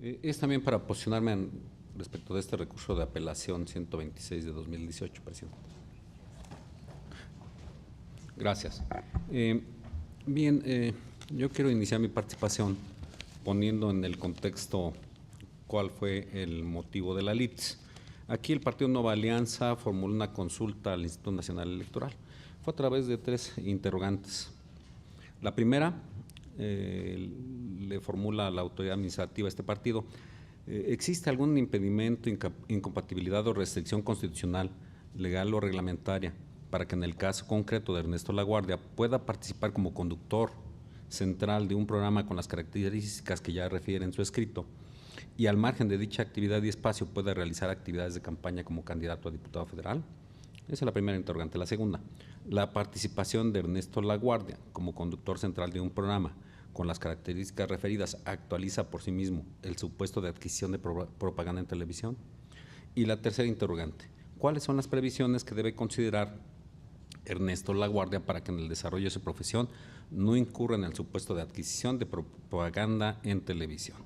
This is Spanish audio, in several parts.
Es también para posicionarme respecto de este recurso de apelación 126 de 2018, presidente. Gracias. Bien, yo quiero iniciar mi participación poniendo en el contexto cuál fue el motivo de la LITS. Aquí el Partido Nueva Alianza formuló una consulta al Instituto Nacional Electoral. Fue a través de 3 interrogantes. La primera le formula a la autoridad administrativa de este partido: ¿existe algún impedimento, incompatibilidad o restricción constitucional, legal o reglamentaria para que en el caso concreto de Ernesto Laguardia pueda participar como conductor central de un programa con las características que ya refiere en su escrito, y al margen de dicha actividad y espacio pueda realizar actividades de campaña como candidato a diputado federal? Esa es la primera interrogante. La segunda: la participación de Ernesto Laguardia como conductor central de un programa con las características referidas actualiza por sí mismo el supuesto de adquisición de propaganda en televisión. Y la tercera interrogante: ¿cuáles son las previsiones que debe considerar Ernesto Laguardia para que en el desarrollo de su profesión no incurra en el supuesto de adquisición de propaganda en televisión?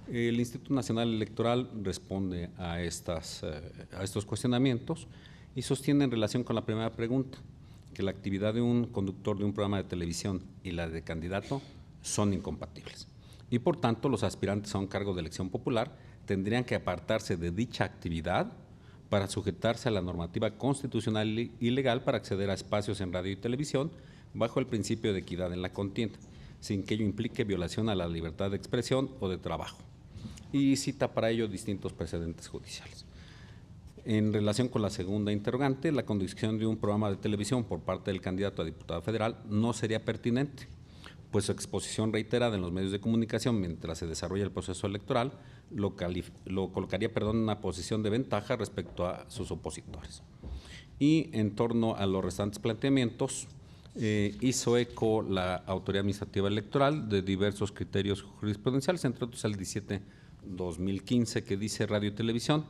El Instituto Nacional Electoral responde a estos cuestionamientos y sostiene en relación con la primera pregunta que la actividad de un conductor de un programa de televisión y la de candidato son incompatibles, y por tanto los aspirantes a un cargo de elección popular tendrían que apartarse de dicha actividad para sujetarse a la normativa constitucional y legal para acceder a espacios en radio y televisión bajo el principio de equidad en la contienda, sin que ello implique violación a la libertad de expresión o de trabajo. Y cita para ello distintos precedentes judiciales. En relación con la segunda interrogante, la conducción de un programa de televisión por parte del candidato a diputado federal no sería pertinente, pues su exposición reiterada en los medios de comunicación mientras se desarrolla el proceso electoral lo colocaría en una posición de ventaja respecto a sus opositores. Y en torno a los restantes planteamientos, hizo eco la autoridad administrativa electoral de diversos criterios jurisprudenciales, entre otros el 17-2015, que dice: radio y televisión,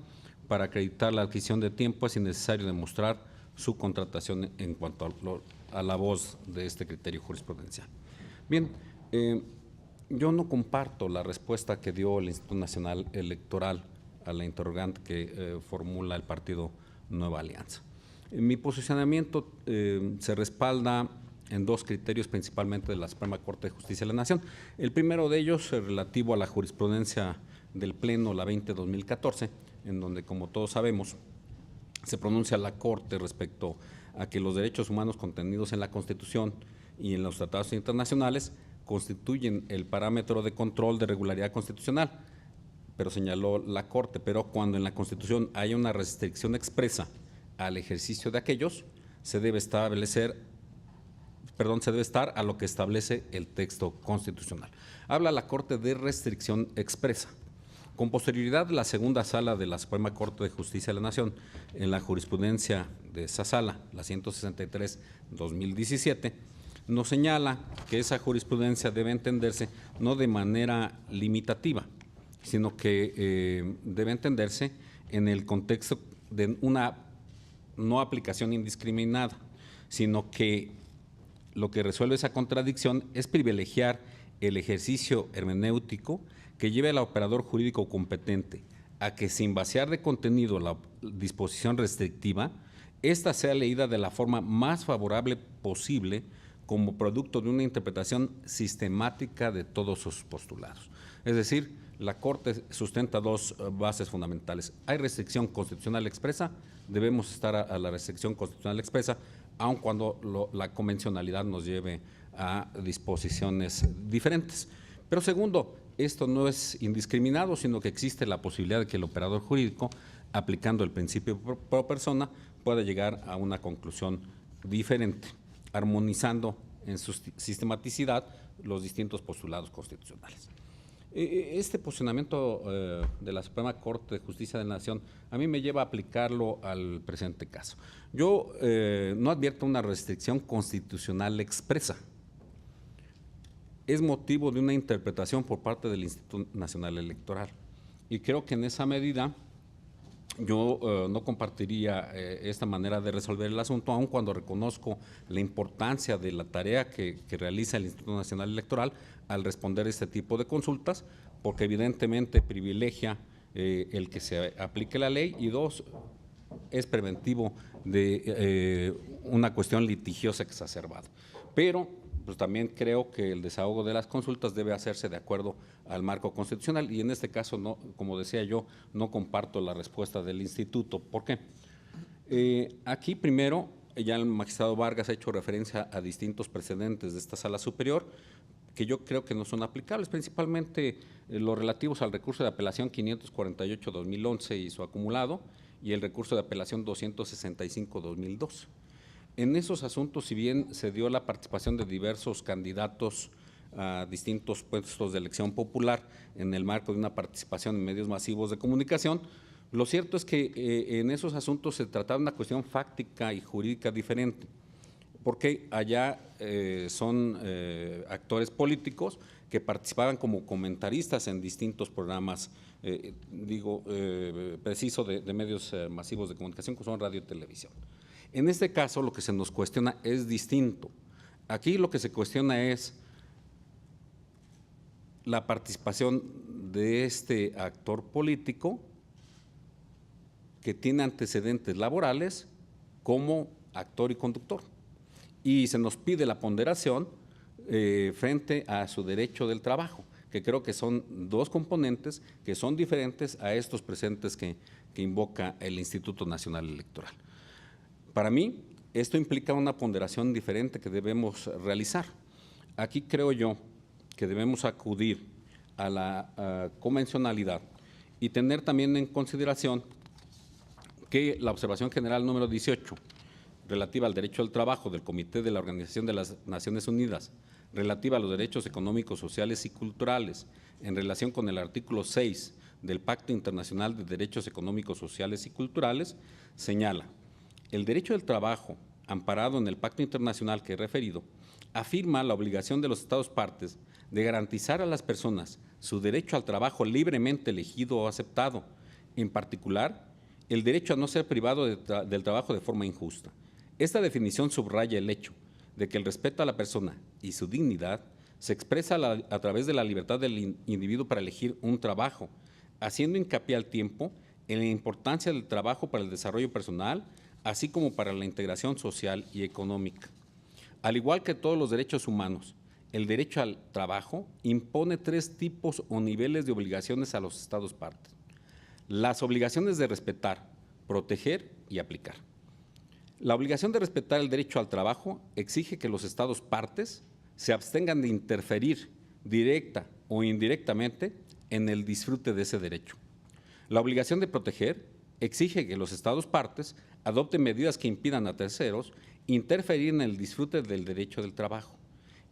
para acreditar la adquisición de tiempo es innecesario demostrar su contratación en cuanto a la voz de este criterio jurisprudencial. Bien, yo no comparto la respuesta que dio el Instituto Nacional Electoral a la interrogante que formula el Partido Nueva Alianza. Mi posicionamiento se respalda en 2 criterios principalmente de la Suprema Corte de Justicia de la Nación. El primero de ellos es relativo a la jurisprudencia del Pleno, la 20-2014, en donde, como todos sabemos, se pronuncia la Corte respecto a que los derechos humanos contenidos en la Constitución y en los tratados internacionales constituyen el parámetro de control de regularidad constitucional, pero señaló la Corte, pero cuando en la Constitución hay una restricción expresa al ejercicio de aquellos, se debe estar a lo que establece el texto constitucional. Habla la Corte de restricción expresa. Con posterioridad, la segunda sala de la Suprema Corte de Justicia de la Nación, en la jurisprudencia de esa sala, la 163-2017, nos señala que esa jurisprudencia debe entenderse no de manera limitativa, sino que debe entenderse en el contexto de una no aplicación indiscriminada, sino que lo que resuelve esa contradicción es privilegiar el ejercicio hermenéutico que lleve al operador jurídico competente a que, sin vaciar de contenido la disposición restrictiva, ésta sea leída de la forma más favorable posible como producto de una interpretación sistemática de todos sus postulados. Es decir, la Corte sustenta 2 bases fundamentales. Hay restricción constitucional expresa, debemos estar a la restricción constitucional expresa, aun cuando la convencionalidad nos lleve a disposiciones diferentes. Pero segundo, esto no es indiscriminado, sino que existe la posibilidad de que el operador jurídico, aplicando el principio pro persona, pueda llegar a una conclusión diferente, armonizando en su sistematicidad los distintos postulados constitucionales. Este posicionamiento de la Suprema Corte de Justicia de la Nación a mí me lleva a aplicarlo al presente caso. Yo no advierto una restricción constitucional expresa. Es motivo de una interpretación por parte del Instituto Nacional Electoral. Y creo que en esa medida yo no compartiría esta manera de resolver el asunto, aun cuando reconozco la importancia de la tarea que realiza el Instituto Nacional Electoral al responder este tipo de consultas, porque evidentemente privilegia el que se aplique la ley, y dos, es preventivo de una cuestión litigiosa exacerbada. Pero pues también creo que el desahogo de las consultas debe hacerse de acuerdo al marco constitucional, y en este caso, no, como decía yo, no comparto la respuesta del instituto. ¿Por qué? Aquí primero, ya el magistrado Vargas ha hecho referencia a distintos precedentes de esta sala superior que yo creo que no son aplicables, principalmente los relativos al recurso de apelación 548-2011 y su acumulado, y el recurso de apelación 265-2002. En esos asuntos, si bien se dio la participación de diversos candidatos a distintos puestos de elección popular en el marco de una participación en medios masivos de comunicación, lo cierto es que en esos asuntos se trataba de una cuestión fáctica y jurídica diferente, porque allá son actores políticos que participaban como comentaristas en distintos programas, preciso, de medios masivos de comunicación, como son radio y televisión. En este caso, lo que se nos cuestiona es distinto. Aquí lo que se cuestiona es la participación de este actor político que tiene antecedentes laborales como actor y conductor. Y se nos pide la ponderación frente a su derecho del trabajo, que creo que son dos componentes que son diferentes a estos presentes que invoca el Instituto Nacional Electoral. Para mí, esto implica una ponderación diferente que debemos realizar. Aquí creo yo que debemos acudir a la convencionalidad y tener también en consideración que la observación general número 18, relativa al derecho al trabajo del Comité de la Organización de las Naciones Unidas, relativa a los derechos económicos, sociales y culturales, en relación con el artículo 6 del Pacto Internacional de Derechos Económicos, Sociales y Culturales, señala: el derecho del trabajo, amparado en el Pacto Internacional que he referido, afirma la obligación de los Estados partes de garantizar a las personas su derecho al trabajo libremente elegido o aceptado, en particular, el derecho a no ser privado del trabajo de forma injusta. Esta definición subraya el hecho de que el respeto a la persona y su dignidad se expresa a través de la libertad del individuo para elegir un trabajo, haciendo hincapié al tiempo en la importancia del trabajo para el desarrollo personal, así como para la integración social y económica. Al igual que todos los derechos humanos, el derecho al trabajo impone tres tipos o niveles de obligaciones a los Estados partes. Las obligaciones de respetar, proteger y aplicar. La obligación de respetar el derecho al trabajo exige que los Estados partes se abstengan de interferir directa o indirectamente en el disfrute de ese derecho. La obligación de proteger exige que los Estados partes adopten medidas que impidan a terceros interferir en el disfrute del derecho del trabajo.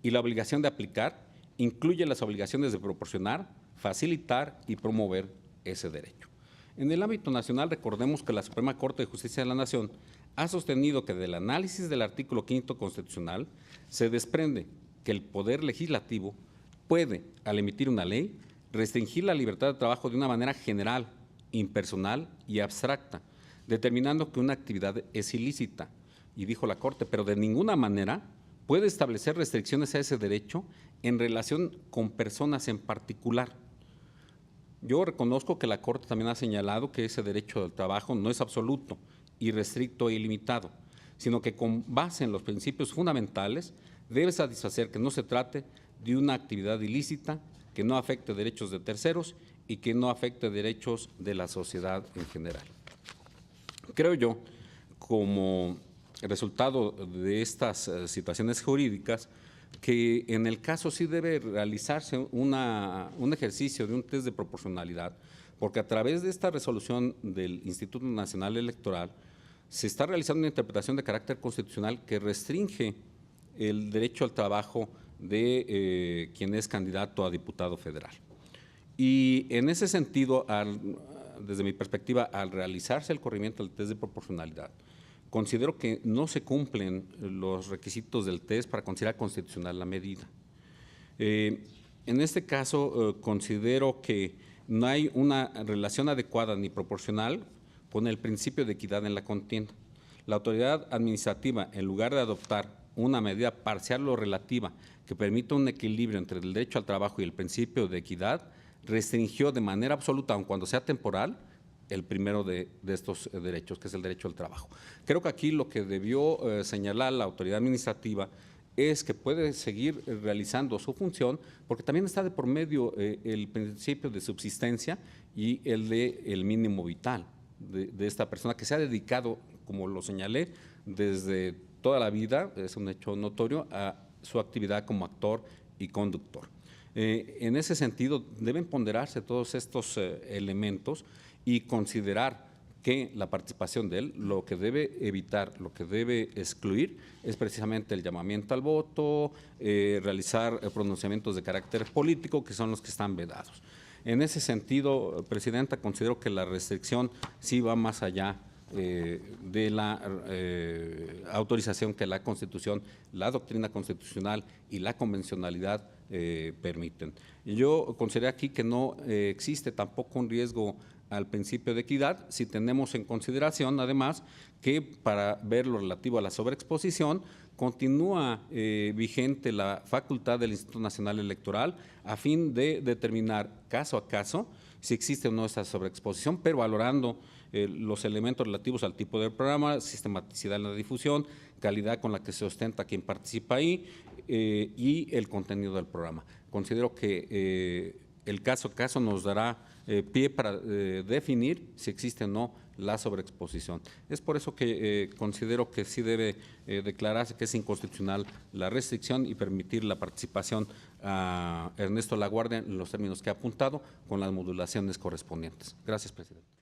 Y la obligación de aplicar incluye las obligaciones de proporcionar, facilitar y promover ese derecho. En el ámbito nacional, recordemos que la Suprema Corte de Justicia de la Nación ha sostenido que del análisis del artículo 5 constitucional se desprende que el Poder Legislativo puede, al emitir una ley, restringir la libertad de trabajo de una manera general, impersonal y abstracta, determinando que una actividad es ilícita. Y dijo la Corte, pero de ninguna manera puede establecer restricciones a ese derecho en relación con personas en particular. Yo reconozco que la Corte también ha señalado que ese derecho del trabajo no es absoluto, irrestricto e ilimitado, sino que con base en los principios fundamentales debe satisfacer que no se trate de una actividad ilícita, que no afecte derechos de terceros y que no afecte derechos de la sociedad en general. Creo yo, como resultado de estas situaciones jurídicas, que en el caso sí debe realizarse un ejercicio de un test de proporcionalidad, porque a través de esta resolución del Instituto Nacional Electoral se está realizando una interpretación de carácter constitucional que restringe el derecho al trabajo de quien es candidato a diputado federal. Y en ese sentido, desde mi perspectiva, al realizarse el corrimiento del test de proporcionalidad, considero que no se cumplen los requisitos del test para considerar constitucional la medida. En este caso, considero que no hay una relación adecuada ni proporcional pone el principio de equidad en la contienda. La autoridad administrativa, en lugar de adoptar una medida parcial o relativa que permita un equilibrio entre el derecho al trabajo y el principio de equidad, restringió de manera absoluta, aun cuando sea temporal, el primero de estos derechos, que es el derecho al trabajo. Creo que aquí lo que debió señalar la autoridad administrativa es que puede seguir realizando su función, porque también está de por medio el principio de subsistencia y el de el mínimo vital de esta persona que se ha dedicado, como lo señalé, desde toda la vida, es un hecho notorio, a su actividad como actor y conductor. En ese sentido, deben ponderarse todos estos elementos y considerar que la participación de él, lo que debe evitar, lo que debe excluir, es precisamente el llamamiento al voto, realizar pronunciamientos de carácter político, que son los que están vedados. En ese sentido, Presidenta, considero que la restricción sí va más allá de la autorización que la Constitución, la doctrina constitucional y la convencionalidad permiten. Yo considero aquí que no existe tampoco un riesgo al principio de equidad, si tenemos en consideración, además, que para ver lo relativo a la sobreexposición, continúa vigente la facultad del Instituto Nacional Electoral a fin de determinar caso a caso si existe o no esa sobreexposición, pero valorando los elementos relativos al tipo de programa, sistematicidad en la difusión, calidad con la que se ostenta quien participa ahí y el contenido del programa. Considero que el caso a caso nos dará pie para definir si existe o no la sobreexposición. Es por eso que considero que sí debe declararse que es inconstitucional la restricción y permitir la participación a Ernesto Laguardia en los términos que ha apuntado con las modulaciones correspondientes. Gracias, presidente.